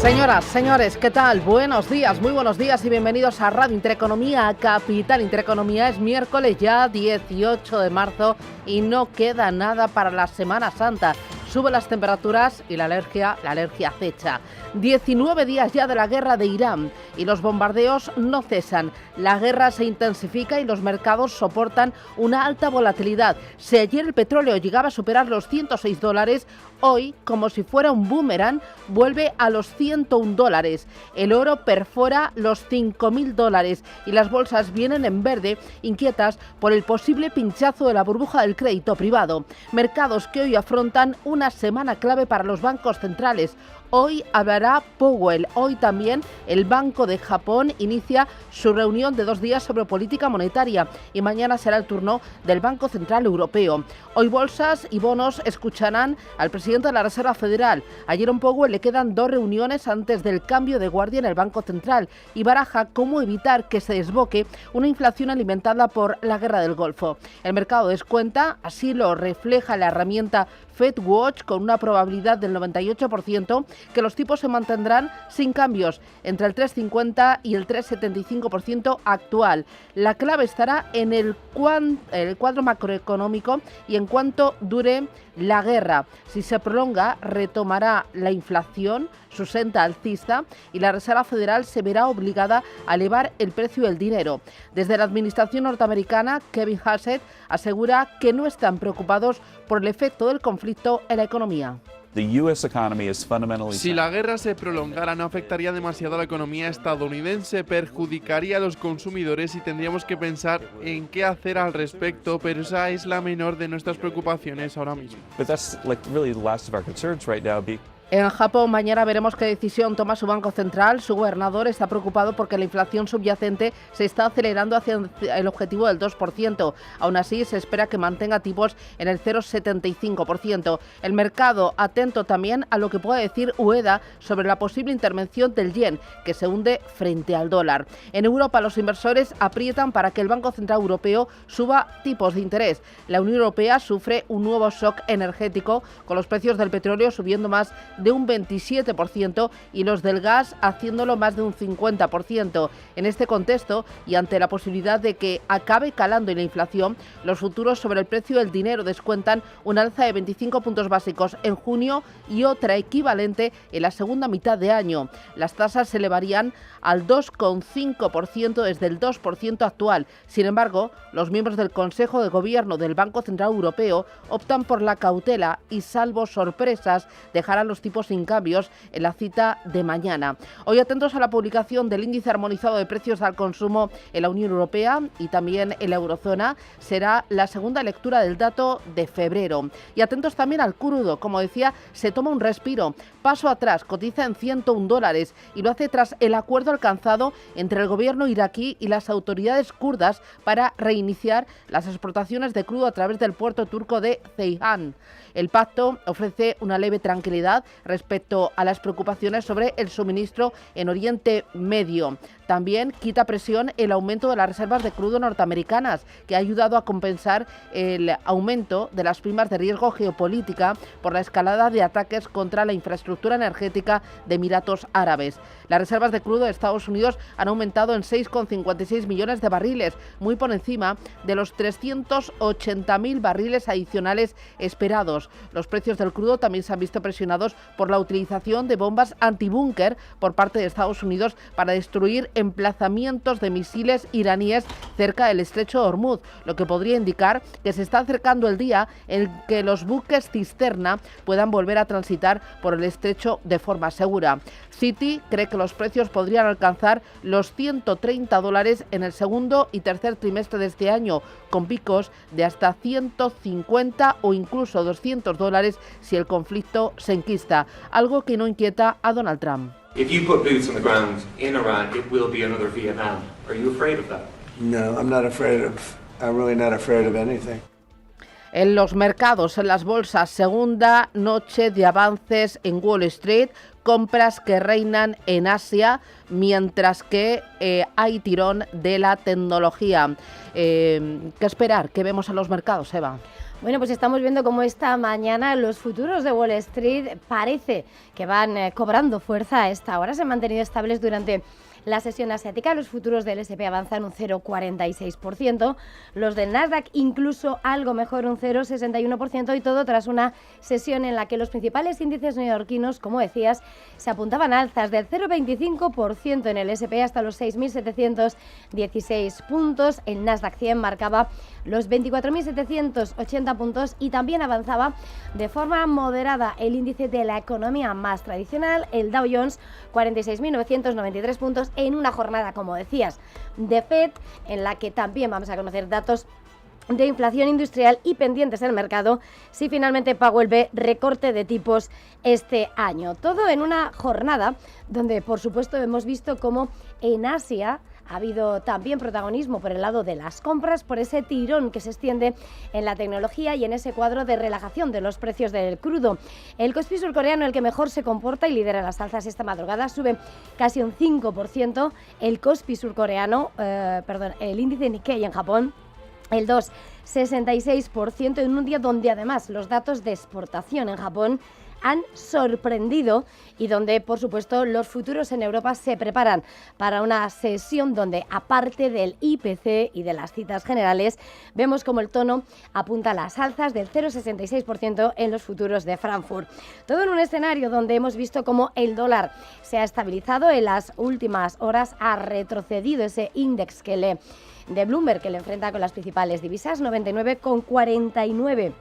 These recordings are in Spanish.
Señoras, señores, ¿qué tal? Buenos días, muy buenos días y bienvenidos a Radio Intereconomía, Capital Intereconomía. Es miércoles ya 18 de marzo y no queda nada para la Semana Santa. Suben las temperaturas y la alergia acecha. 19 días ya de la guerra de Irán y los bombardeos no cesan. La guerra se intensifica y los mercados soportan una alta volatilidad. Si ayer el petróleo llegaba a superar los $106, hoy, como si fuera un boomerang, vuelve a los $101. El oro perfora los $5.000 y las bolsas vienen en verde, inquietas por el posible pinchazo de la burbuja del crédito privado. Mercados que hoy afrontan una semana clave para los bancos centrales. Hoy hablará Powell. Hoy también el Banco de Japón inicia su reunión de 2 días sobre política monetaria y mañana será el turno del Banco Central Europeo. Hoy bolsas y bonos escucharán al presidente de la Reserva Federal. A Jerome Powell le quedan 2 reuniones antes del cambio de guardia en el Banco Central y baraja cómo evitar que se desboque una inflación alimentada por la guerra del Golfo. El mercado descuenta, así lo refleja la herramienta FedWatch, con una probabilidad del 98% que los tipos se mantendrán sin cambios entre el 3,50 y el 3,75% actual. La clave estará en el cuadro macroeconómico y en cuanto dure la guerra. Si se prolonga, retomará la inflación su senda alcista y la Reserva Federal se verá obligada a elevar el precio del dinero. Desde la administración norteamericana, Kevin Hassett asegura que no están preocupados por el efecto del conflicto en la economía. Si la guerra se prolongara, no afectaría demasiado a la economía estadounidense, perjudicaría a los consumidores y tendríamos que pensar en qué hacer al respecto, pero esa es la menor de nuestras preocupaciones ahora mismo. En Japón mañana veremos qué decisión toma su Banco Central. Su gobernador está preocupado porque la inflación subyacente se está acelerando hacia el objetivo del 2%. Aún así, se espera que mantenga tipos en el 0,75%. El mercado atento también a lo que pueda decir Ueda sobre la posible intervención del yen, que se hunde frente al dólar. En Europa, los inversores aprietan para que el Banco Central Europeo suba tipos de interés. La Unión Europea sufre un nuevo shock energético, con los precios del petróleo subiendo más de un 27% y los del gas haciéndolo más de un 50%. En este contexto y ante la posibilidad de que acabe calando en la inflación, los futuros sobre el precio del dinero descuentan un alza de 25 puntos básicos en junio y otra equivalente en la segunda mitad de año. Las tasas se elevarían al 2,5% desde el 2% actual. Sin embargo, los miembros del Consejo de Gobierno del Banco Central Europeo optan por la cautela y, salvo sorpresas, dejarán los tipos sin cambios en la cita de mañana. Hoy atentos a la publicación del índice armonizado de precios al consumo en la Unión Europea y también en la eurozona. Será la segunda lectura del dato de febrero. Y atentos también al crudo. Como decía, se toma un respiro. Paso atrás, cotiza en $101 y lo hace tras el acuerdo alcanzado entre el gobierno iraquí y las autoridades kurdas para reiniciar las exportaciones de crudo a través del puerto turco de Ceyhan. El pacto ofrece una leve tranquilidad respecto a las preocupaciones sobre el suministro en Oriente Medio. También quita presión el aumento de las reservas de crudo norteamericanas, que ha ayudado a compensar el aumento de las primas de riesgo geopolítica por la escalada de ataques contra la infraestructura energética de Emiratos Árabes. Las reservas de crudo de Estados Unidos han aumentado en 6,56 millones de barriles, muy por encima de los 380.000 barriles adicionales esperados. Los precios del crudo también se han visto presionados por la utilización de bombas antibúnker por parte de Estados Unidos para destruir emplazamientos de misiles iraníes cerca del estrecho de Hormuz, lo que podría indicar que se está acercando el día en que los buques cisterna puedan volver a transitar por el estrecho de forma segura. Citi cree que los precios podrían alcanzar los $130 en el segundo y tercer trimestre de este año, con picos de hasta 150 o incluso $200 si el conflicto se enquista, algo que no inquieta a Donald Trump. If you put boots on the ground in Iran, it will be another Vietnam. Are you afraid of that? No, I'm really not afraid of anything. En los mercados, en las bolsas, segunda noche de avances en Wall Street, compras que reinan en Asia, mientras que hay tirón de la tecnología. ¿Qué esperar? ¿Qué vemos en los mercados, Eva? Bueno, pues estamos viendo cómo esta mañana los futuros de Wall Street parece que van cobrando fuerza a esta hora. Se han mantenido estables durante la sesión asiática. Los futuros del S&P avanzan un 0,46%, los del Nasdaq incluso algo mejor, un 0,61%, y todo tras una sesión en la que los principales índices neoyorquinos, como decías, se apuntaban a alzas del 0,25% en el S&P hasta los 6.716 puntos. El Nasdaq 100 marcaba los 24.780 puntos y también avanzaba de forma moderada el índice de la economía más tradicional, el Dow Jones, 46.993 puntos, en una jornada, como decías, de FED, en la que también vamos a conocer datos de inflación industrial y pendientes del mercado si finalmente Powell ve recorte de tipos este año. Todo en una jornada donde, por supuesto, hemos visto cómo en Asia ha habido también protagonismo por el lado de las compras, por ese tirón que se extiende en la tecnología y en ese cuadro de relajación de los precios del crudo. El Kospi surcoreano, el que mejor se comporta y lidera las alzas esta madrugada, sube casi un 5%. El Kospi surcoreano, el índice Nikkei en Japón, el 2,66%, en un día donde además los datos de exportación en Japón han sorprendido y donde, por supuesto, los futuros en Europa se preparan para una sesión donde, aparte del IPC y de las citas generales, vemos como el tono apunta a las alzas del 0,66% en los futuros de Frankfurt. Todo en un escenario donde hemos visto cómo el dólar se ha estabilizado en las últimas horas, ha retrocedido ese índice de Bloomberg que le enfrenta con las principales divisas, 99,49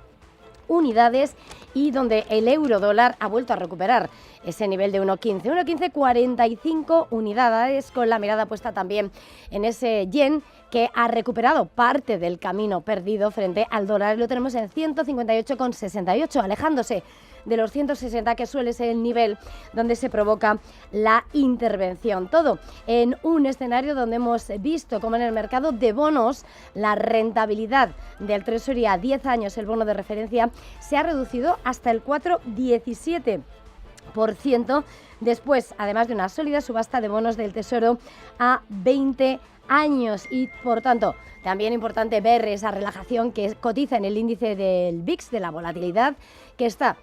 unidades, y donde el euro dólar ha vuelto a recuperar ese nivel de 1,15, unidades, con la mirada puesta también en ese yen que ha recuperado parte del camino perdido frente al dólar. Lo tenemos en 158,68, alejándose de los 160, que suele ser el nivel donde se provoca la intervención. Todo en un escenario donde hemos visto como en el mercado de bonos la rentabilidad del Treasury a 10 años, el bono de referencia, se ha reducido hasta el 4,17%, después, además de una sólida subasta de bonos del Tesoro a 20 años. Y, por tanto, también importante ver esa relajación que cotiza en el índice del VIX, de la volatilidad, que está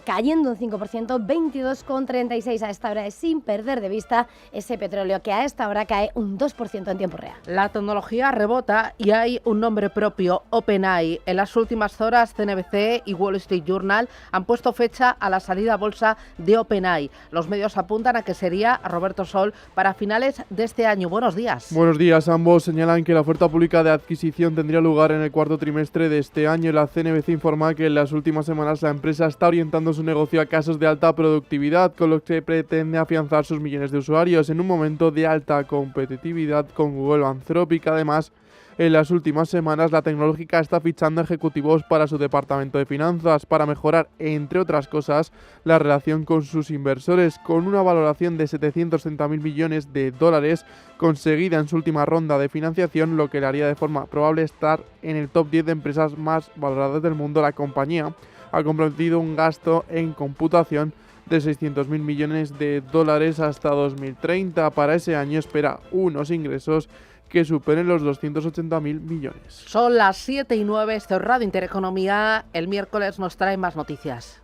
cayendo un 5%, 22,36 a esta hora, sin perder de vista ese petróleo que a esta hora cae un 2% en tiempo real. La tecnología rebota y hay un nombre propio, OpenAI. En las últimas horas, CNBC y Wall Street Journal han puesto fecha a la salida a bolsa de OpenAI. Los medios apuntan a que sería, Roberto Sol, para finales de este año. Buenos días. Buenos días. Ambos señalan que la oferta pública de adquisición tendría lugar en el cuarto trimestre de este año. La CNBC informa que en las últimas semanas la empresa está orientando su negocio a casos de alta productividad, con los que pretende afianzar sus millones de usuarios en un momento de alta competitividad con Google o Anthropic. Además, en las últimas semanas la tecnológica está fichando ejecutivos para su departamento de finanzas para mejorar, entre otras cosas, la relación con sus inversores, con una valoración de 730.000 millones de dólares conseguida en su última ronda de financiación, lo que le haría de forma probable estar en el top 10 de empresas más valoradas del mundo. La compañía ha comprometido un gasto en computación de 600.000 millones de dólares hasta 2030. Para ese año espera unos ingresos que superen los 280.000 millones. Son las 7:09, esto es Radio Intereconomía. El miércoles nos trae más noticias.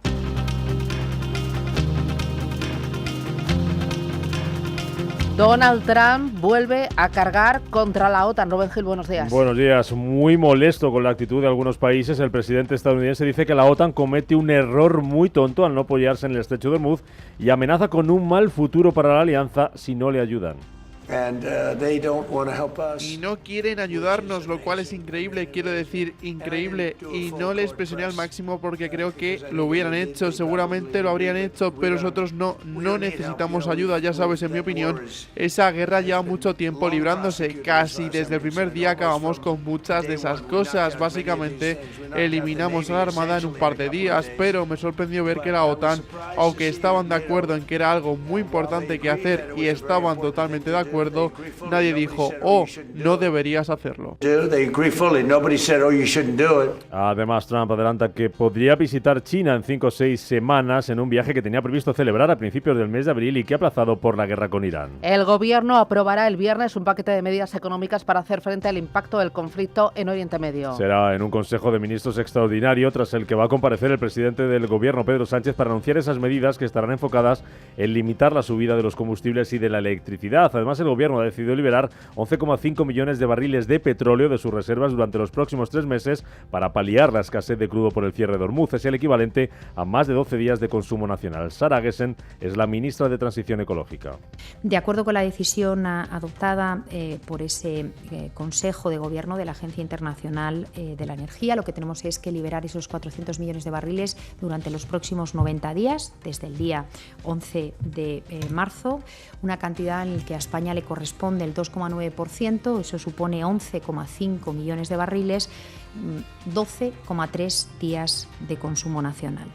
Donald Trump vuelve a cargar contra la OTAN. Rubén Gil, buenos días. Buenos días. Muy molesto con la actitud de algunos países, el presidente estadounidense dice que la OTAN comete un error muy tonto al no apoyarse en el estrecho de Hormuz y amenaza con un mal futuro para la alianza si no le ayudan. Y no quieren ayudarnos, lo cual es increíble, quiero decir, increíble, y no les presioné al máximo porque creo que lo hubieran hecho, seguramente lo habrían hecho, pero nosotros no necesitamos ayuda. Ya sabes, en mi opinión, esa guerra lleva mucho tiempo librándose, casi desde el primer día acabamos con muchas de esas cosas. Básicamente eliminamos a la Armada en un par de días, pero me sorprendió ver que la OTAN, aunque estaban de acuerdo en que era algo muy importante que hacer y estaban totalmente de acuerdo, acuerdo, nadie dijo, oh, no deberías hacerlo. They agree fully. Nobody said, oh, you shouldn't do it. Además, Trump adelanta que podría visitar China en 5 o 6 semanas en un viaje que tenía previsto celebrar a principios del mes de abril y que ha aplazado por la guerra con Irán. El gobierno aprobará el viernes un paquete de medidas económicas para hacer frente al impacto del conflicto en Oriente Medio. Será en un Consejo de Ministros extraordinario tras el que va a comparecer el presidente del gobierno, Pedro Sánchez, para anunciar esas medidas que estarán enfocadas en limitar la subida de los combustibles y de la electricidad. Además, el gobierno ha decidido liberar 11,5 millones de barriles de petróleo de sus reservas durante los próximos 3 meses para paliar la escasez de crudo por el cierre de Hormuz. Es el equivalente a más de 12 días de consumo nacional. Sara Gessen es la ministra de Transición Ecológica. De acuerdo con la decisión adoptada por ese Consejo de Gobierno de la Agencia Internacional de la Energía, lo que tenemos es que liberar esos 400 millones de barriles durante los próximos 90 días, desde el día 11 de marzo, una cantidad en la que a España le corresponde el 2,9%, eso supone 11,5 millones de barriles, 12,3 días de consumo nacional.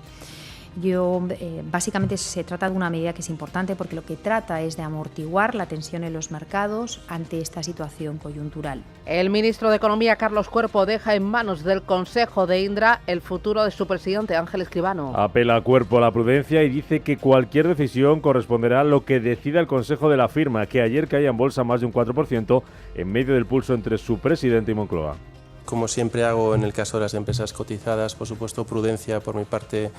Básicamente se trata de una medida que es importante porque lo que trata es de amortiguar la tensión en los mercados ante esta situación coyuntural. El ministro de Economía, Carlos Cuerpo, deja en manos del Consejo de Indra el futuro de su presidente, Ángel Escribano. Apela a Cuerpo a la prudencia y dice que cualquier decisión corresponderá a lo que decida el Consejo de la firma, que ayer caía en bolsa más de un 4% en medio del pulso entre su presidente y Moncloa. Como siempre hago en el caso de las empresas cotizadas, por supuesto, prudencia por mi parte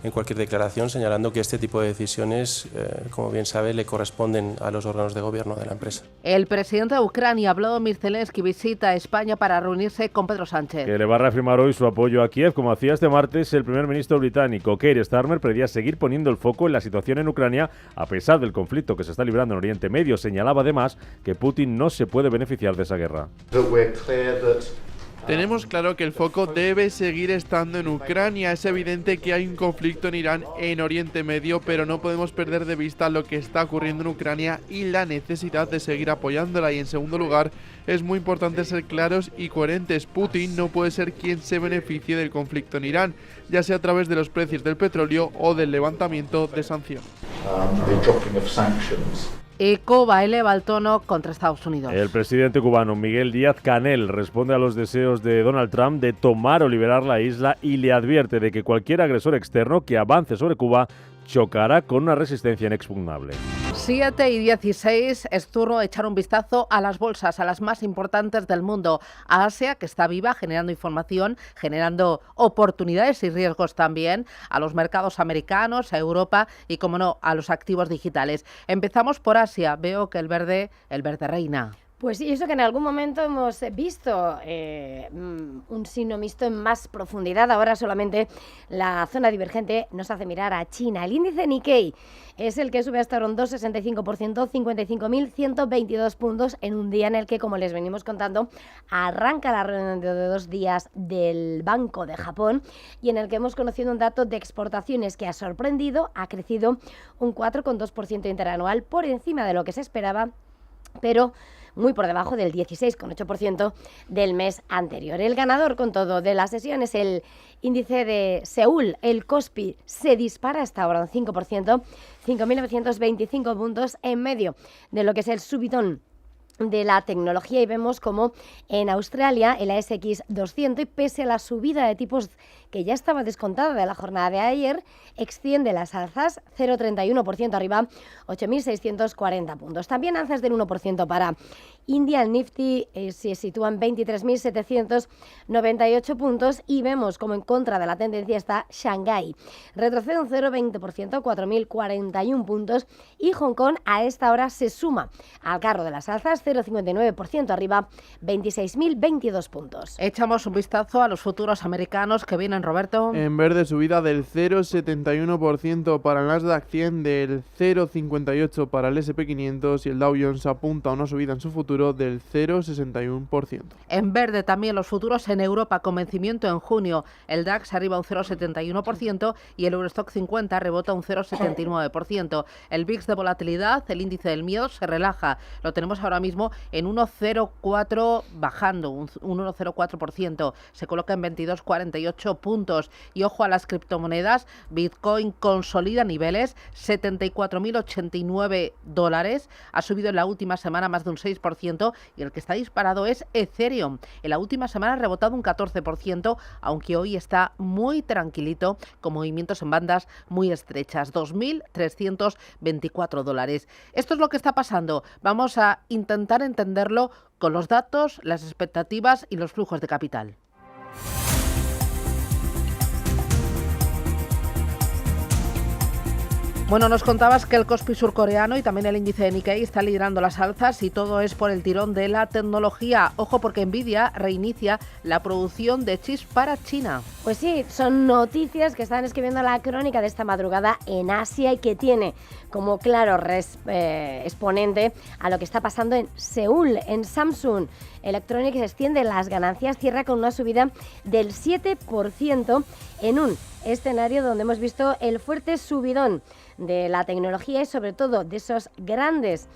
en cualquier declaración, señalando que este tipo de decisiones, como bien sabe, le corresponden a los órganos de gobierno de la empresa. El presidente de Ucrania, Volodymyr Zelensky, visita España para reunirse con Pedro Sánchez. Que le va a reafirmar hoy su apoyo a Kiev, como hacía este martes el primer ministro británico. Keir Starmer pedía seguir poniendo el foco en la situación en Ucrania, a pesar del conflicto que se está librando en Oriente Medio. Señalaba además que Putin no se puede beneficiar de esa guerra. Tenemos claro que el foco debe seguir estando en Ucrania. Es evidente que hay un conflicto en Irán, en Oriente Medio, pero no podemos perder de vista lo que está ocurriendo en Ucrania y la necesidad de seguir apoyándola. Y en segundo lugar, es muy importante ser claros y coherentes. Putin no puede ser quien se beneficie del conflicto en Irán, ya sea a través de los precios del petróleo o del levantamiento de sanciones. Y Cuba eleva el tono contra Estados Unidos. El presidente cubano Miguel Díaz-Canel responde a los deseos de Donald Trump de tomar o liberar la isla y le advierte de que cualquier agresor externo que avance sobre Cuba chocará con una resistencia inexpugnable. 7:16, es turno de echar un vistazo a las bolsas, a las más importantes del mundo. A Asia, que está viva, generando información, generando oportunidades y riesgos también, a los mercados americanos, a Europa y, como no, a los activos digitales. Empezamos por Asia. Veo que el verde reina. Pues sí, eso que en algún momento hemos visto un signo mixto en más profundidad. Ahora solamente la zona divergente nos hace mirar a China. El índice Nikkei es el que sube hasta ahora un 2,65%, 55.122 puntos en un día en el que, como les venimos contando, arranca la reunión de 2 días del Banco de Japón y en el que hemos conocido un dato de exportaciones que ha sorprendido, ha crecido un 4,2% interanual por encima de lo que se esperaba, pero muy por debajo del 16,8% del mes anterior. El ganador, con todo, de la sesión es el índice de Seúl. El Kospi se dispara hasta ahora un 5%, 5.925 puntos en medio de lo que es el subidón de la tecnología, y vemos como en Australia el ASX 200, y pese a la subida de tipos que ya estaba descontada de la jornada de ayer, extiende las alzas 0,31% arriba, 8.640 puntos. También alzas del 1% para India. El Nifty se sitúa en 23.798 puntos y vemos como en contra de la tendencia está Shanghái. Retrocede un 0,20%, 4.041 puntos, y Hong Kong a esta hora se suma al carro de las alzas, 0,59% arriba, 26.022 puntos. Echamos un vistazo a los futuros americanos que vienen, Roberto. En verde, subida del 0,71% para el Nasdaq 100, del 0,58% para el S&P 500 y el Dow Jones apunta a una subida en su futuro del 0,61%. En verde también los futuros en Europa, con vencimiento en junio. El DAX arriba un 0,71% y el Eurostock 50 rebota un 0,79%. El VIX de volatilidad, el índice del miedo, se relaja. Lo tenemos ahora mismo mismo en 1,04 bajando, un 1,04%. Se coloca en 22,48 puntos. Y ojo a las criptomonedas. Bitcoin consolida niveles, $74.089. Ha subido en la última semana más de un 6%, y el que está disparado es Ethereum. En la última semana ha rebotado un 14%, aunque hoy está muy tranquilito, con movimientos en bandas muy estrechas, $2.324. Esto es lo que está pasando. Vamos a intentar entenderlo con los datos, las expectativas y los flujos de capital. Bueno, nos contabas que el Kospi surcoreano y también el índice de Nikkei está liderando las alzas, y todo es por el tirón de la tecnología. Ojo, porque Nvidia reinicia la producción de chips para China. Pues sí, son noticias que están escribiendo la crónica de esta madrugada en Asia y que tiene como claro exponente a lo que está pasando en Seúl. En Samsung Electronics extiende las ganancias, cierra con una subida del 7% en un escenario donde hemos visto el fuerte subidón de la tecnología y sobre todo de esos grandes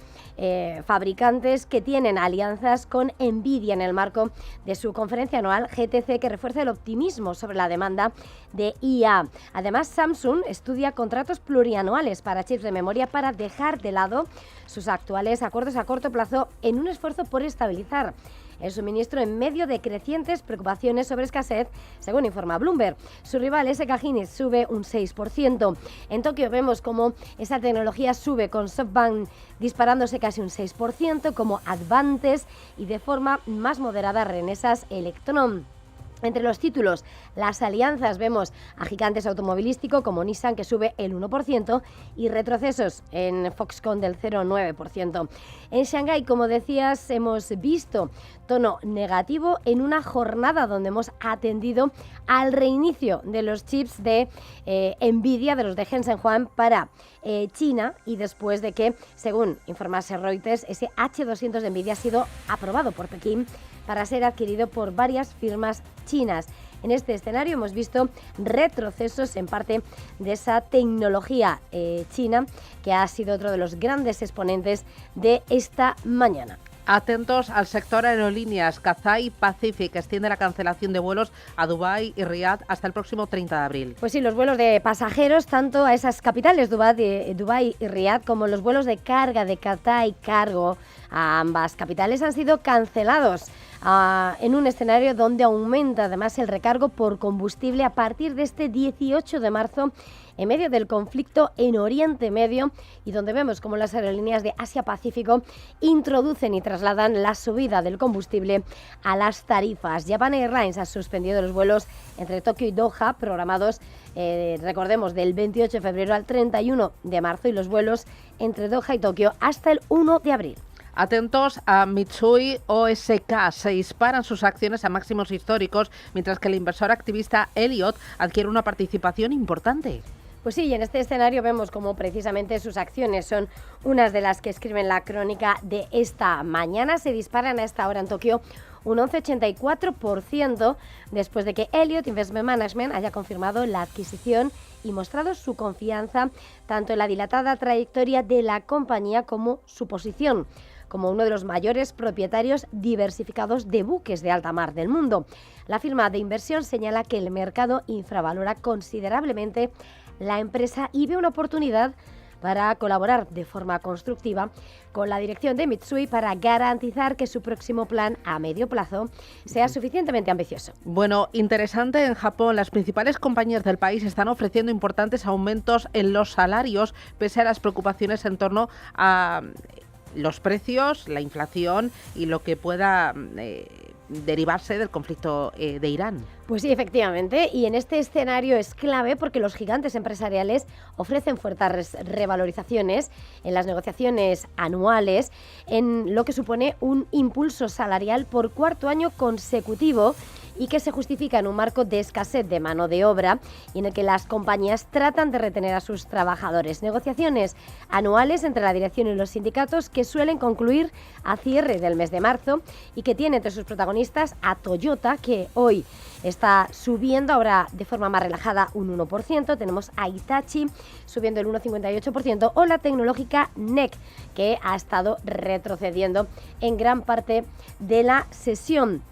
fabricantes que tienen alianzas con Nvidia en el marco de su conferencia anual GTC, que refuerza el optimismo sobre la demanda de IA. Además, Samsung estudia contratos plurianuales para chips de memoria para dejar de lado sus actuales acuerdos a corto plazo en un esfuerzo por estabilizar el suministro en medio de crecientes preocupaciones sobre escasez, según informa Bloomberg. Su rival SK Hynix sube un 6%. En Tokio vemos como esa tecnología sube, con SoftBank disparándose casi un 6%, como Advantes y de forma más moderada Renesas Electron. Entre los títulos, las alianzas, vemos a gigantes automovilísticos como Nissan, que sube el 1%, y retrocesos en Foxconn del 0,9%. En Shanghái, como decías, hemos visto tono negativo en una jornada donde hemos atendido al reinicio de los chips de Nvidia, de los de Jensen Huang, para China, y después de que, según informase Reuters, ese H200 de Nvidia ha sido aprobado por Pekín para ser adquirido por varias firmas chinas. En este escenario hemos visto retrocesos en parte de esa tecnología china, que ha sido otro de los grandes exponentes de esta mañana. Atentos al sector aerolíneas. Cathay Pacific extiende la cancelación de vuelos a Dubái y Riad hasta el próximo 30 de abril. Pues sí, los vuelos de pasajeros, tanto a esas capitales, Dubái y Riad, como los vuelos de carga de Cathay Cargo a ambas capitales han sido cancelados en un escenario donde aumenta además el recargo por combustible a partir de este 18 de marzo, en medio del conflicto en Oriente Medio, y donde vemos como las aerolíneas de Asia-Pacífico introducen y trasladan la subida del combustible a las tarifas. Japan Airlines ha suspendido los vuelos entre Tokio y Doha, programados, recordemos, del 28 de febrero al 31 de marzo, y los vuelos entre Doha y Tokio hasta el 1 de abril. Atentos a Mitsui O.S.K. Se disparan sus acciones a máximos históricos, mientras que el inversor activista Elliott adquiere una participación importante. Pues sí, y en este escenario vemos como precisamente sus acciones son unas de las que escriben la crónica de esta mañana. Se disparan a esta hora en Tokio un 11,84%, después de que Elliott Investment Management haya confirmado la adquisición y mostrado su confianza tanto en la dilatada trayectoria de la compañía como su posición como uno de los mayores propietarios diversificados de buques de alta mar del mundo. La firma de inversión señala que el mercado infravalora considerablemente la empresa y ve una oportunidad para colaborar de forma constructiva con la dirección de Mitsui para garantizar que su próximo plan a medio plazo sea suficientemente ambicioso. Bueno, interesante, en Japón las principales compañías del país están ofreciendo importantes aumentos en los salarios, pese a las preocupaciones en torno a los precios, la inflación y lo que pueda derivarse del conflicto de Irán. Pues sí, efectivamente, y en este escenario es clave porque los gigantes empresariales ofrecen fuertes revalorizaciones en las negociaciones anuales, en lo que supone un impulso salarial por cuarto año consecutivo, y que se justifica en un marco de escasez de mano de obra y en el que las compañías tratan de retener a sus trabajadores. Negociaciones anuales entre la dirección y los sindicatos que suelen concluir a cierre del mes de marzo y que tiene entre sus protagonistas a Toyota, que hoy está subiendo ahora de forma más relajada un 1%, tenemos a Hitachi subiendo el 1,58% o la tecnológica NEC, que ha estado retrocediendo en gran parte de la sesión.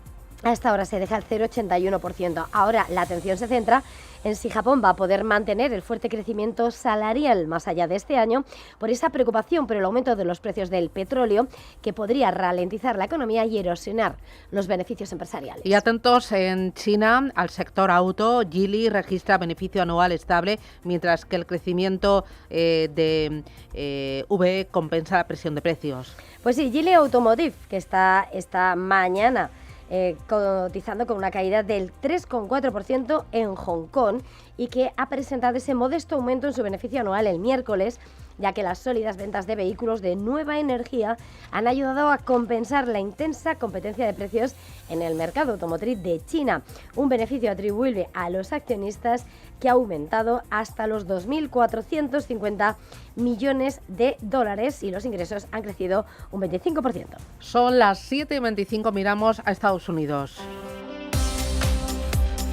Hasta ahora se deja el 0,81%. Ahora la atención se centra en si Japón va a poder mantener el fuerte crecimiento salarial más allá de este año por esa preocupación por el aumento de los precios del petróleo que podría ralentizar la economía y erosionar los beneficios empresariales. Y atentos, en China al sector auto, Geely registra beneficio anual estable, mientras que el crecimiento de VE compensa la presión de precios. Pues sí, Geely Automotive, que está esta mañana cotizando con una caída del 3,4% en Hong Kong y que ha presentado ese modesto aumento en su beneficio anual el miércoles, ya que las sólidas ventas de vehículos de nueva energía han ayudado a compensar la intensa competencia de precios en el mercado automotriz de China. Un beneficio atribuible a los accionistas que ha aumentado hasta los 2.450 millones de dólares y los ingresos han crecido un 25%. Son las 7:25, miramos a Estados Unidos.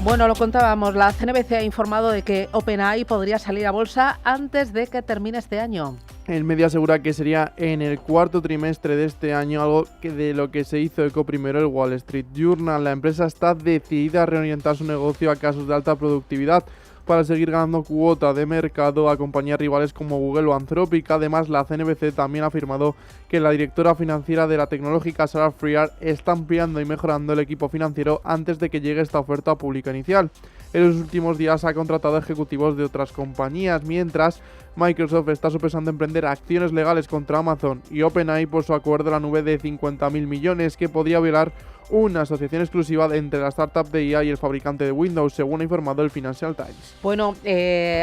Bueno, lo contábamos, la CNBC ha informado de que OpenAI podría salir a bolsa antes de que termine este año. El medio asegura que sería en el cuarto trimestre de este año, algo que de lo que se hizo eco primero el Wall Street Journal. La empresa está decidida a reorientar su negocio a casos de alta productividad para seguir ganando cuota de mercado a compañías rivales como Google o Anthropic. Además, la CNBC también ha afirmado que la directora financiera de la tecnológica Sarah Friar está ampliando y mejorando el equipo financiero antes de que llegue esta oferta pública inicial. En los últimos días ha contratado ejecutivos de otras compañías, mientras Microsoft está sopesando emprender acciones legales contra Amazon y OpenAI por su acuerdo a la nube de 50.000 millones que podría violar una asociación exclusiva entre la startup de IA y el fabricante de Windows, según ha informado el Financial Times. Bueno,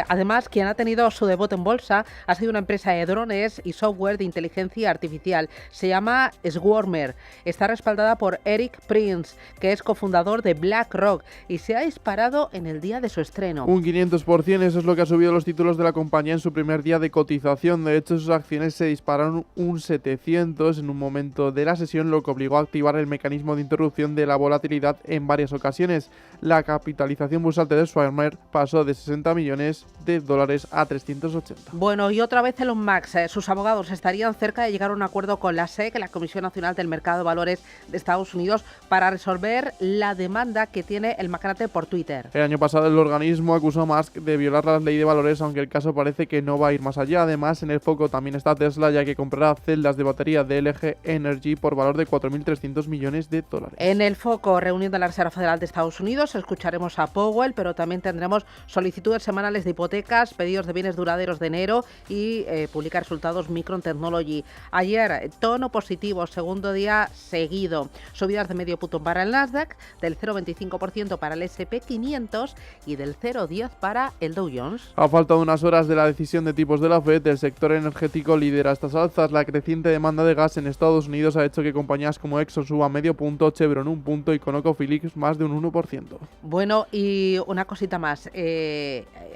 además, quien ha tenido su debut en bolsa ha sido una empresa de drones y software de inteligencia artificial. Se llama Swarmer. Está respaldada por Eric Prince, que es cofundador de BlackRock, y se ha disparado en el día de su estreno. Un 500%, eso es lo que ha subido los títulos de la compañía en su primer día de cotización. De hecho, sus acciones se dispararon un 700 en un momento de la sesión, lo que obligó a activar el mecanismo de interrupción de la volatilidad en varias ocasiones. La capitalización bursátil de Swarmer pasó de 60 millones de dólares a 380. Bueno, y otra vez Elon Musk. Sus abogados estarían cerca de llegar a un acuerdo con la SEC, la Comisión Nacional del Mercado de Valores de Estados Unidos, para resolver la demanda que tiene el magnate por Twitter. El año pasado el organismo acusó a Musk de violar la ley de valores, aunque el caso parece que no va a ir más allá. Además, en el foco también está Tesla, ya que comprará celdas de batería de LG Energy por valor de 4.300 millones de dólares. En el foco, reunión de la Reserva Federal de Estados Unidos, escucharemos a Powell, pero también tendremos solicitudes semanales de hipotecas, pedidos de bienes duraderos de enero y publica resultados Micron Technology. Ayer, tono positivo, segundo día seguido. Subidas de medio punto para el Nasdaq, del 0,25% para el S&P 500 y del 0,10 para el Dow Jones. A falta de unas horas de la decisión de tipos de la FED, el sector energético lidera estas alzas. La creciente demanda de gas en Estados Unidos ha hecho que compañías como Exxon suban medio punto, Chevron 1 punto y ConocoPhillips más de un 1%. Bueno, y una cosita más.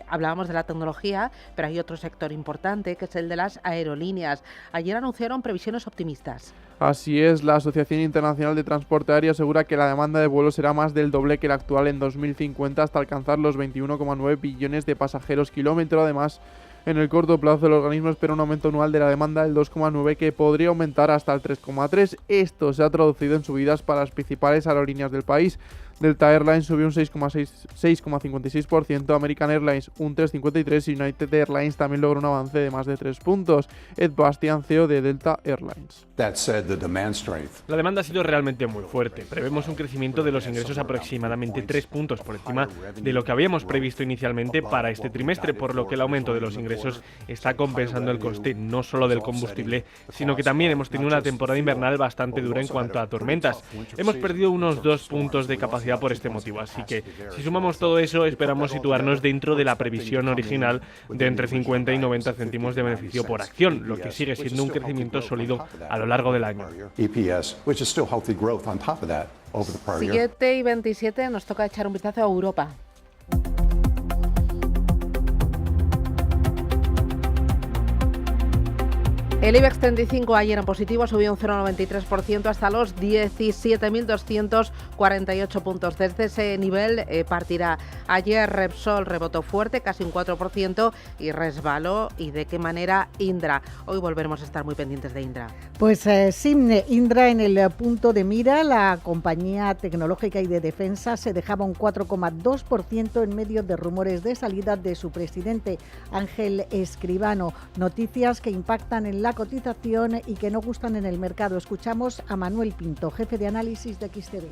Hablábamos de la tecnología, pero hay otro sector importante que es el de las aerolíneas. Ayer anunciaron previsiones optimistas. Así es, la Asociación Internacional de Transporte Aéreo asegura que la demanda de vuelos será más del doble que la actual en 2050 hasta alcanzar los 21,9 billones de pasajeros kilómetro. Además, en el corto plazo el organismo espera un aumento anual de la demanda del 2,9 que podría aumentar hasta el 3,3. Esto se ha traducido en subidas para las principales aerolíneas del país. Delta Airlines subió un 6,56%, American Airlines un 3,53% y United Airlines también logró un avance de más de 3 puntos. Ed Bastian, CEO de Delta Airlines. La demanda ha sido realmente muy fuerte. Prevemos un crecimiento de los ingresos aproximadamente 3 puntos por encima de lo que habíamos previsto inicialmente para este trimestre, por lo que el aumento de los ingresos está compensando el coste no solo del combustible, sino que también hemos tenido una temporada invernal bastante dura en cuanto a tormentas. Hemos perdido unos 2 puntos de capacidad por este motivo, así que si sumamos todo eso esperamos situarnos dentro de la previsión original de entre 50 y 90 céntimos de beneficio por acción, lo que sigue siendo un crecimiento sólido a lo largo del año. 7:27, nos toca echar un vistazo a Europa. El IBEX 35 ayer en positivo subió un 0,93% hasta los 17.248 puntos. Desde ese nivel partirá. Ayer Repsol rebotó fuerte, casi un 4%, y resbaló. ¿Y de qué manera Indra? Hoy volveremos a estar muy pendientes de Indra. Pues sí, Indra en el punto de mira. La compañía tecnológica y de defensa se dejaba un 4,2% en medio de rumores de salida de su presidente, Ángel Escribano. Noticias que impactan en la cotización y que no gustan en el mercado. Escuchamos a Manuel Pinto, jefe de análisis de XTB.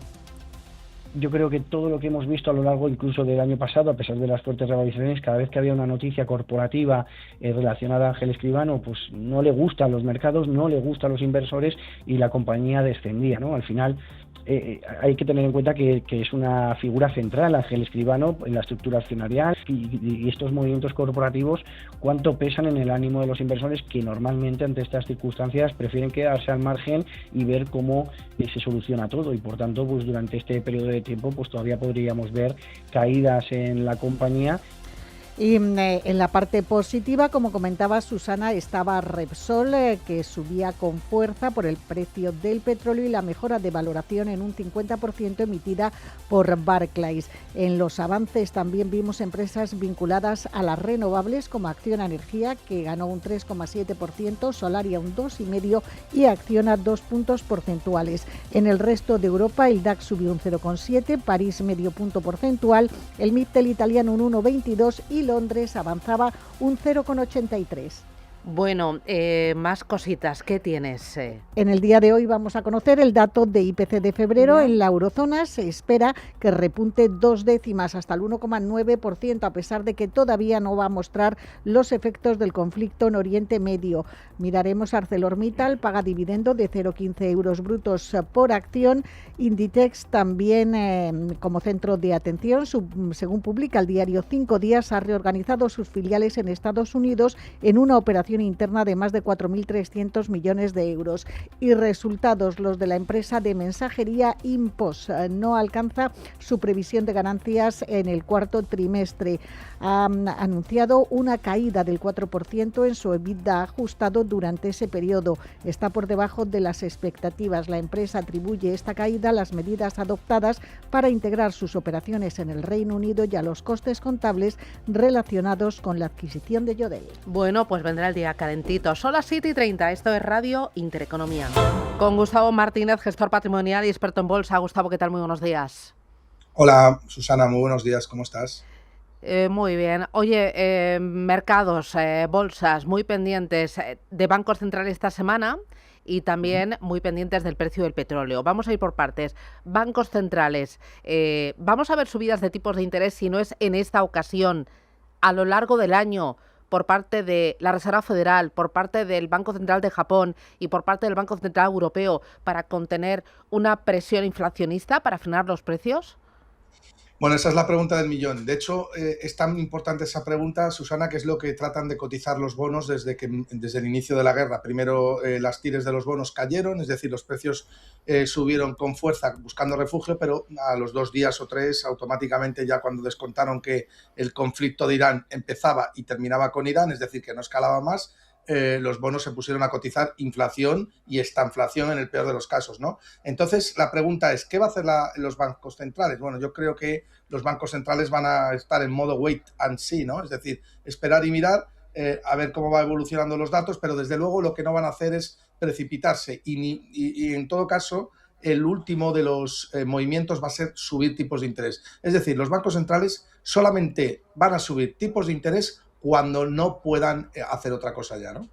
Yo creo que todo lo que hemos visto a lo largo incluso del año pasado, a pesar de las fuertes revalorizaciones, cada vez que había una noticia corporativa relacionada a Ángel Escribano, pues no le gusta a los mercados, no le gusta a los inversores y la compañía descendía, ¿no? Al final hay que tener en cuenta que es una figura central, Ángel Escribano, en la estructura accionarial y estos movimientos corporativos, cuánto pesan en el ánimo de los inversores que normalmente ante estas circunstancias prefieren quedarse al margen y ver cómo se soluciona todo y por tanto pues durante este periodo de tiempo pues todavía podríamos ver caídas en la compañía. Y en la parte positiva, como comentaba Susana, estaba Repsol, que subía con fuerza por el precio del petróleo y la mejora de valoración en un 50% emitida por Barclays. En los avances también vimos empresas vinculadas a las renovables como Acciona Energía, que ganó un 3,7%, Solaria un 2,5% y Acciona 2 puntos porcentuales. En el resto de Europa, el DAX subió un 0,7%, París medio punto porcentual, el MIPTEL italiano un 1,22% y Londres avanzaba un 0,83%. Bueno, más cositas. ¿Qué tienes? En el día de hoy vamos a conocer el dato de IPC de febrero. En la eurozona se espera que repunte 2 décimas hasta el 1,9%, a pesar de que todavía no va a mostrar los efectos del conflicto en Oriente Medio. Miraremos ArcelorMittal, paga dividendo de 0,15 euros brutos por acción. Inditex también como centro de atención. Según publica el diario 5 Días, ha reorganizado sus filiales en Estados Unidos en una operación interna de más de 4.300 millones de euros. Y resultados, los de la empresa de mensajería InPost. No alcanza su previsión de ganancias en el cuarto trimestre. Ha anunciado una caída del 4% en su EBITDA ajustado durante ese periodo. Está por debajo de las expectativas. La empresa atribuye esta caída a las medidas adoptadas para integrar sus operaciones en el Reino Unido y a los costes contables relacionados con la adquisición de Yodel. Bueno, pues vendrá el día calentito. Son las 7:30. Esto es Radio Intereconomía. Con Gustavo Martínez, gestor patrimonial y experto en bolsa. Gustavo, ¿qué tal? Muy buenos días. Hola, Susana, muy buenos días. ¿Cómo estás? Muy bien. Oye, mercados, bolsas, muy pendientes de bancos centrales esta semana y también muy pendientes del precio del petróleo. Vamos a ir por partes. Bancos centrales. Vamos a ver subidas de tipos de interés, si no es en esta ocasión, a lo largo del año, por parte de la Reserva Federal, por parte del Banco Central de Japón y por parte del Banco Central Europeo para contener una presión inflacionista, para frenar los precios? Bueno, esa es la pregunta del millón. De hecho, es tan importante esa pregunta, Susana, que es lo que tratan de cotizar los bonos desde el inicio de la guerra. Primero las tires de los bonos cayeron, es decir, los precios subieron con fuerza buscando refugio, pero a los 2 días o 3, automáticamente ya cuando descontaron que el conflicto de Irán empezaba y terminaba con Irán, es decir, que no escalaba más, los bonos se pusieron a cotizar inflación y estanflación en el peor de los casos, ¿no? Entonces, la pregunta es, ¿qué va a hacer los bancos centrales? Bueno, yo creo que los bancos centrales van a estar en modo wait and see, ¿no? Es decir, esperar y mirar a ver cómo va evolucionando los datos, pero desde luego lo que no van a hacer es precipitarse y en todo caso el último de los movimientos va a ser subir tipos de interés. Es decir, los bancos centrales solamente van a subir tipos de interés cuando no puedan hacer otra cosa ya, ¿no?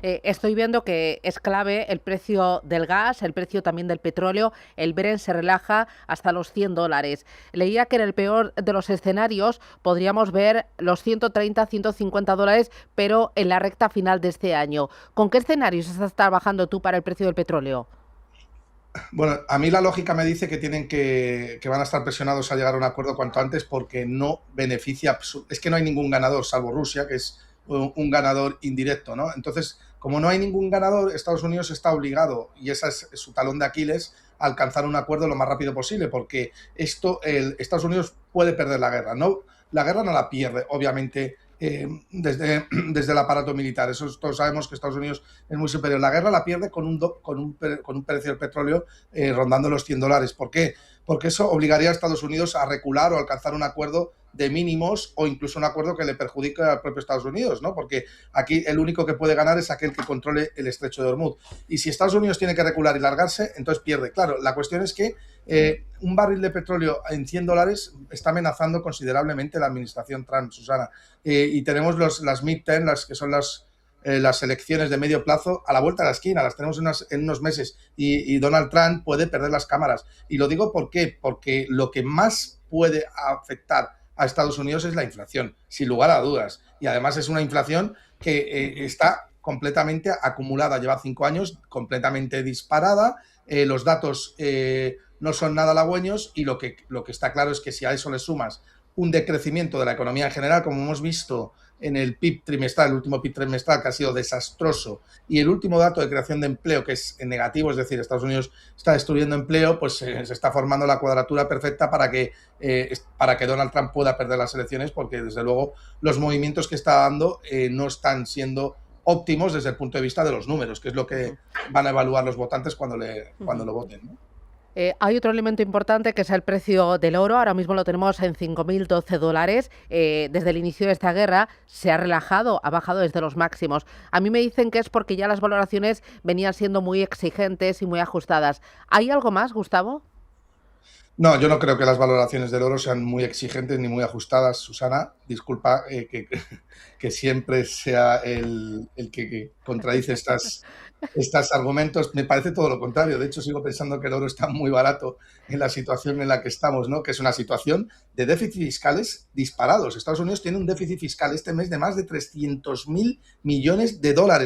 Estoy viendo que es clave el precio del gas, el precio también del petróleo. El Brent se relaja hasta los $100. Leía que en el peor de los escenarios podríamos ver los $130, $150, pero en la recta final de este año. ¿Con qué escenarios estás trabajando tú para el precio del petróleo? Bueno, a mí la lógica me dice que que van a estar presionados a llegar a un acuerdo cuanto antes porque no beneficia, es que no hay ningún ganador salvo Rusia, que es un ganador indirecto, ¿no? Entonces, como no hay ningún ganador, Estados Unidos está obligado, y ese es su talón de Aquiles, alcanzar un acuerdo lo más rápido posible, porque Estados Unidos puede perder la guerra. La guerra no la pierde, obviamente, desde el aparato militar. Eso todos sabemos que Estados Unidos es muy superior. La guerra la pierde con un precio del petróleo rondando los $100. ¿Por qué? Porque eso obligaría a Estados Unidos a recular o alcanzar un acuerdo de mínimos o incluso un acuerdo que le perjudique al propio Estados Unidos, ¿no? Porque aquí el único que puede ganar es aquel que controle el estrecho de Hormuz. Y si Estados Unidos tiene que recular y largarse, entonces pierde. Claro, la cuestión es que un barril de petróleo en $100 está amenazando considerablemente la administración Trump, Susana. Y tenemos las midterm, que son las elecciones de medio plazo a la vuelta de la esquina, las tenemos en unos meses y Donald Trump puede perder las cámaras. Y lo digo ¿por qué? Porque lo que más puede afectar a Estados Unidos es la inflación, sin lugar a dudas. Y además es una inflación que está completamente acumulada, lleva 5 años, completamente disparada, los datos no son nada halagüeños y lo que está claro es que si a eso le sumas un decrecimiento de la economía en general, como hemos visto en el PIB trimestral, el último PIB trimestral que ha sido desastroso, y el último dato de creación de empleo que es negativo, es decir, Estados Unidos está destruyendo empleo, pues se está formando la cuadratura perfecta para que Donald Trump pueda perder las elecciones, porque desde luego los movimientos que está dando no están siendo óptimos desde el punto de vista de los números, que es lo que van a evaluar los votantes cuando lo voten, ¿no? Hay otro elemento importante que es el precio del oro. Ahora mismo lo tenemos en $5.012. Desde el inicio de esta guerra se ha relajado, ha bajado desde los máximos. A mí me dicen que es porque ya las valoraciones venían siendo muy exigentes y muy ajustadas. ¿Hay algo más, Gustavo? No, yo no creo que las valoraciones del oro sean muy exigentes ni muy ajustadas, Susana. Disculpa que siempre sea el que contradice estos argumentos. Me parece todo lo contrario. De hecho, sigo pensando que el oro está muy barato en la situación en la que estamos, ¿no? Que es una situación de déficits fiscales disparados. Estados Unidos tiene un déficit fiscal este mes de más de $300.000 millones.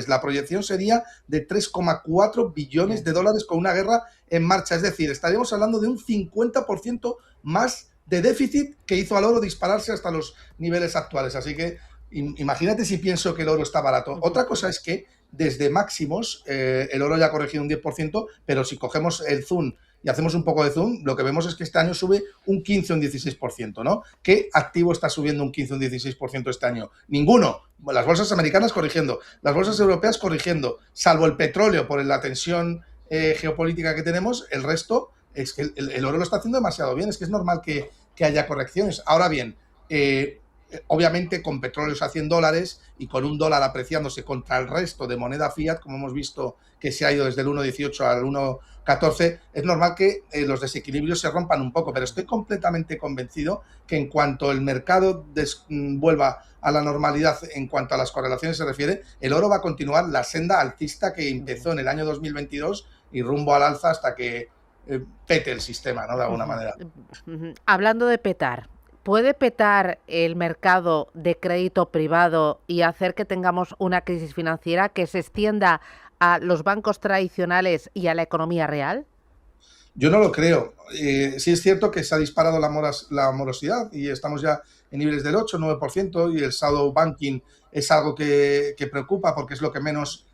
La proyección sería de $3,4 billones con una guerra en marcha. Es decir, estaríamos hablando de un 50% más de déficit que hizo al oro dispararse hasta los niveles actuales. Así que imagínate si pienso que el oro está barato. Otra cosa es que desde máximos el oro ya ha corregido un 10%, pero si cogemos el zoom y hacemos un poco de zoom, lo que vemos es que este año sube un 15 o un 16%, ¿no? ¿Qué activo está subiendo un 15 o un 16% este año? Ninguno. Las bolsas americanas corrigiendo, las bolsas europeas corrigiendo, salvo el petróleo por la tensión geopolítica que tenemos, el resto es que el oro lo está haciendo demasiado bien. Es que es normal que haya correcciones. Ahora bien, obviamente con petróleos a $100 y con un dólar apreciándose contra el resto de moneda fiat, como hemos visto que se ha ido desde el 1,18 al 1,14, es normal que los desequilibrios se rompan un poco, pero estoy completamente convencido que en cuanto el mercado vuelva a la normalidad en cuanto a las correlaciones se refiere, el oro va a continuar la senda alcista que empezó en el año 2022 y rumbo al alza hasta que pete el sistema, ¿no? De alguna manera. Hablando de petar, ¿puede petar el mercado de crédito privado y hacer que tengamos una crisis financiera que se extienda a los bancos tradicionales y a la economía real? Yo no lo creo. Sí es cierto que se ha disparado la morosidad y estamos ya en niveles del 8-9% y el shadow banking es algo que preocupa porque es lo que menos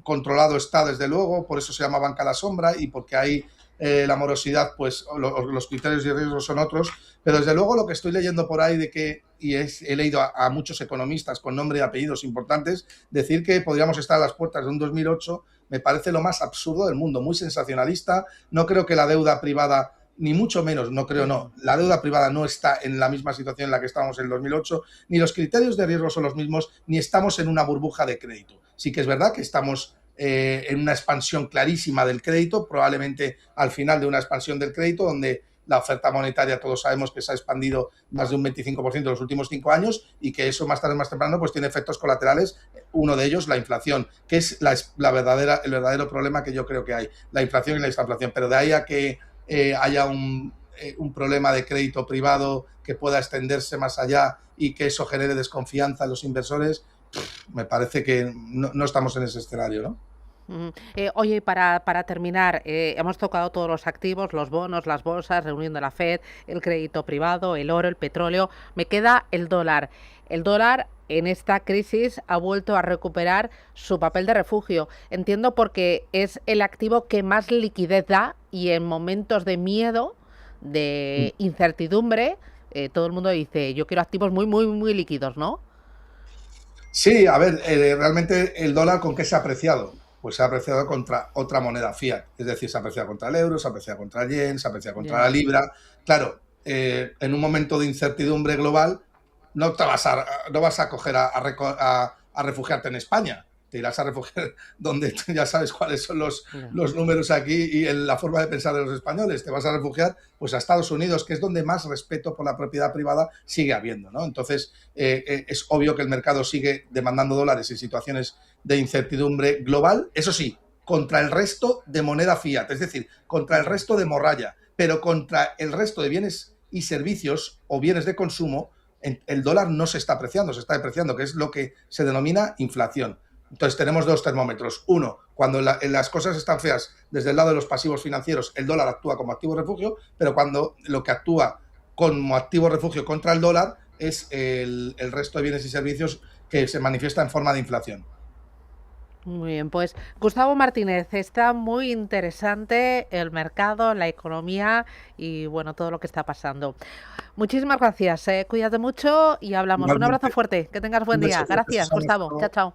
controlado está, desde luego, por eso se llama banca a la sombra y porque hay la morosidad, pues los criterios de riesgo son otros, pero desde luego lo que estoy leyendo por ahí he leído a muchos economistas con nombre y apellidos importantes decir que podríamos estar a las puertas de un 2008, me parece lo más absurdo del mundo, muy sensacionalista. No creo que la deuda privada, ni mucho menos, la deuda privada no está en la misma situación en la que estábamos en el 2008, ni los criterios de riesgo son los mismos, ni estamos en una burbuja de crédito. Sí que es verdad que estamos en una expansión clarísima del crédito, probablemente al final de una expansión del crédito, donde la oferta monetaria todos sabemos que se ha expandido más de un 25% en los últimos 5 años y que eso más tarde o más temprano pues tiene efectos colaterales, uno de ellos la inflación, que es el verdadero problema que yo creo que hay, la inflación y la desinflación, pero de ahí a que haya un problema de crédito privado que pueda extenderse más allá y que eso genere desconfianza en los inversores, me parece que no estamos en ese escenario, ¿no? Oye, para terminar, hemos tocado todos los activos, los bonos, las bolsas, reunión de la FED, el crédito privado, el oro, el petróleo. Me queda el dólar. El dólar en esta crisis ha vuelto a recuperar su papel de refugio. Entiendo porque es el activo que más liquidez da y en momentos de miedo, de incertidumbre, todo el mundo dice, yo quiero activos muy, muy, muy líquidos, ¿no? Sí, a ver, realmente el dólar, ¿con qué se ha apreciado? Pues se ha apreciado contra otra moneda fiat, es decir, se ha apreciado contra el euro, se ha apreciado contra el yen, se ha apreciado contra la libra. Claro, en un momento de incertidumbre global no vas a coger a refugiarte en España, te irás a refugiar donde ya sabes cuáles son los números aquí y en la forma de pensar de los españoles. Te vas a refugiar pues a Estados Unidos, que es donde más respeto por la propiedad privada sigue habiendo, ¿no? Entonces, es obvio que el mercado sigue demandando dólares en situaciones de incertidumbre global, eso sí, contra el resto de moneda fiat, es decir, contra el resto de morralla, pero contra el resto de bienes y servicios o bienes de consumo, el dólar no se está apreciando, se está depreciando, que es lo que se denomina inflación. Entonces tenemos dos termómetros. Uno, cuando las cosas están feas desde el lado de los pasivos financieros, el dólar actúa como activo refugio, pero cuando lo que actúa como activo refugio contra el dólar es el resto de bienes y servicios que se manifiesta en forma de inflación. Muy bien, pues Gustavo Martínez, está muy interesante el mercado, la economía y bueno, todo lo que está pasando. Muchísimas gracias, cuídate mucho y hablamos. Igualmente. Un abrazo fuerte, que tengas buen día. Gracias, Gustavo. Chao, chao.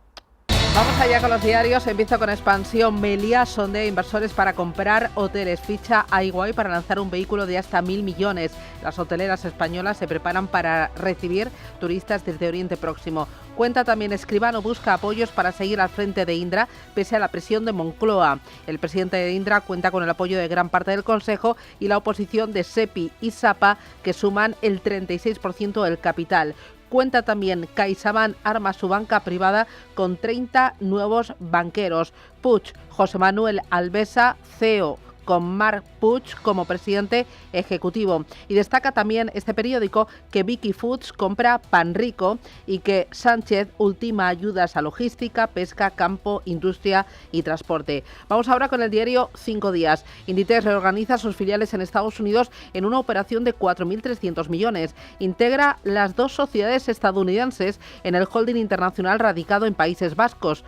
Vamos allá con los diarios. Empiezo con Expansión. Meliá sondea inversores para comprar hoteles. Ficha Aiguay para lanzar un vehículo de hasta 1.000 millones. Las hoteleras españolas se preparan para recibir turistas desde Oriente Próximo. Cuenta también Escribano busca apoyos para seguir al frente de Indra pese a la presión de Moncloa. El presidente de Indra cuenta con el apoyo de gran parte del Consejo y la oposición de SEPI y SAPA, que suman el 36% del capital. Cuenta también CaixaBank arma su banca privada con 30 nuevos banqueros. Puig, José Manuel Alvesa, CEO, con Marc Puig como presidente ejecutivo. Y destaca también este periódico que Vicky Foods compra Panrico y que Sánchez ultima ayudas a logística, pesca, campo, industria y transporte. Vamos ahora con el diario 5 Días. Inditex reorganiza sus filiales en Estados Unidos en una operación de 4.300 millones. Integra las dos sociedades estadounidenses en el holding internacional radicado en Países Bajos.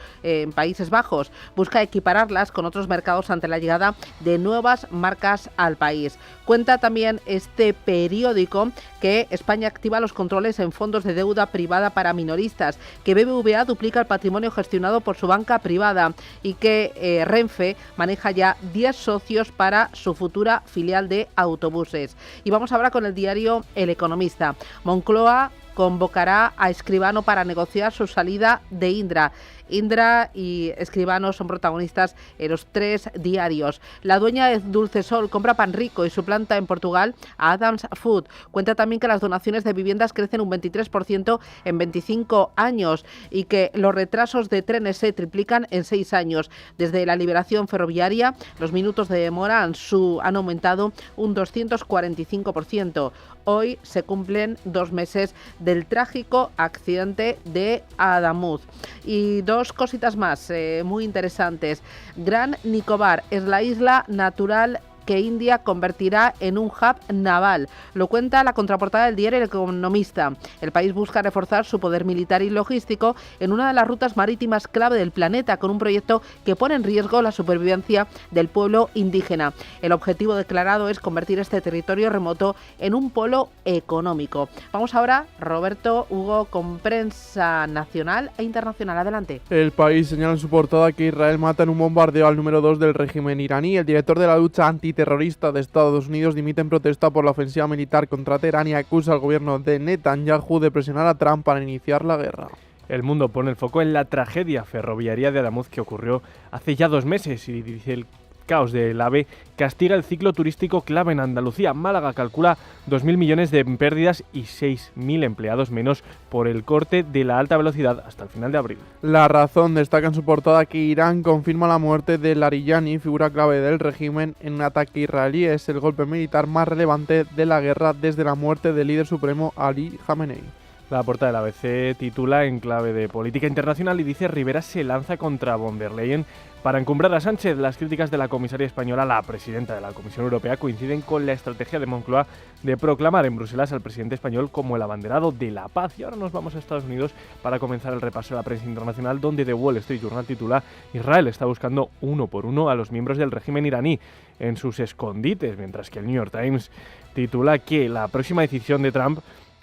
Busca equipararlas con otros mercados ante la llegada de nuevas marcas al país. Cuenta también este periódico que España activa los controles en fondos de deuda privada para minoristas, que BBVA duplica el patrimonio gestionado por su banca privada y que Renfe maneja ya 10 socios para su futura filial de autobuses. Y vamos ahora con el diario El Economista. Moncloa convocará a Escribano para negociar su salida de Indra. Indra y Escribano son protagonistas en los tres diarios. La dueña de Dulcesol compra Panrico y su planta en Portugal a Adams Food. Cuenta también que las donaciones de viviendas crecen un 23% en 25 años y que los retrasos de trenes se triplican en 6 años. Desde la liberación ferroviaria, los minutos de demora han aumentado un 245%. Hoy se cumplen 2 meses del trágico accidente de Adamuz. Y dos cositas más muy interesantes. Gran Nicobar es la isla natural que India convertirá en un hub naval. Lo cuenta la contraportada del diario El Economista. El país busca reforzar su poder militar y logístico en una de las rutas marítimas clave del planeta, con un proyecto que pone en riesgo la supervivencia del pueblo indígena. El objetivo declarado es convertir este territorio remoto en un polo económico. Vamos ahora, Roberto Hugo, con prensa nacional e internacional. Adelante. El país señala en su portada que Israel mata en un bombardeo al número 2 del régimen iraní. El director de la lucha antiterrorista de Estados Unidos dimite en protesta por la ofensiva militar contra Teherán y acusa al gobierno de Netanyahu de presionar a Trump para iniciar la guerra. El Mundo pone el foco en la tragedia ferroviaria de Adamuz que ocurrió hace ya 2 meses y dice el caos del AVE castiga el ciclo turístico clave en Andalucía. Málaga calcula 2.000 millones de pérdidas y 6.000 empleados menos por el corte de la alta velocidad hasta el final de abril. La Razón destaca en su portada que Irán confirma la muerte de Larijani, figura clave del régimen, en un ataque israelí. Es el golpe militar más relevante de la guerra desde la muerte del líder supremo Ali Khamenei. La portada del ABC titula en clave de política internacional y dice: Rivera se lanza contra von der Leyen Para encumbrar a Sánchez, las críticas de la comisaria española, la presidenta de la Comisión Europea, coinciden con la estrategia de Moncloa de proclamar en Bruselas al presidente español como el abanderado de la paz. Y ahora nos vamos a Estados Unidos para comenzar el repaso de la prensa internacional, donde The Wall Street Journal titula: Israel está buscando uno por uno a los miembros del régimen iraní en sus escondites, mientras que el New York Times titula que la próxima decisión de Trump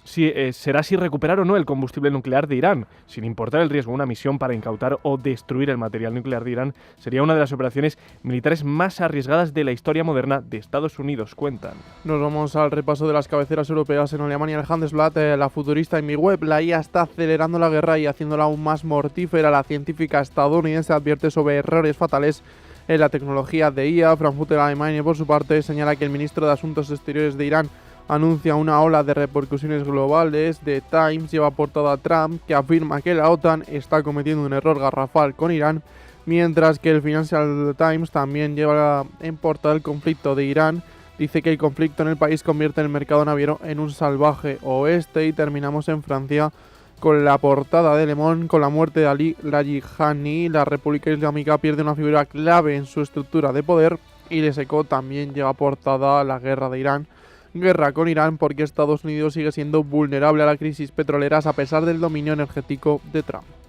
será si recuperar o no el combustible nuclear de Irán. Sin importar el riesgo, una misión para incautar o destruir el material nuclear de Irán sería una de las operaciones militares más arriesgadas de la historia moderna de Estados Unidos, cuentan. Nos vamos al repaso de las cabeceras europeas. En Alemania, el Handelsblatt, la futurista en mi web, la IA está acelerando la guerra y haciéndola aún más mortífera. La científica estadounidense advierte sobre errores fatales en la tecnología de IA. Frankfurter Allgemeine, por su parte, señala que el ministro de Asuntos Exteriores de Irán anuncia una ola de repercusiones globales. The Times lleva portada a Trump, que afirma que la OTAN está cometiendo un error garrafal con Irán, mientras que el Financial Times también lleva en portada el conflicto de Irán. Dice que el conflicto en el país convierte el mercado naviero en un salvaje oeste. Y terminamos en Francia con la portada de Le Monde, con la muerte de Ali Larijani. La República Islámica pierde una figura clave en su estructura de poder. Y Les Echo también lleva portada la guerra de Irán. Guerra con Irán porque Estados Unidos sigue siendo vulnerable a la crisis petrolera a pesar del dominio energético de Trump.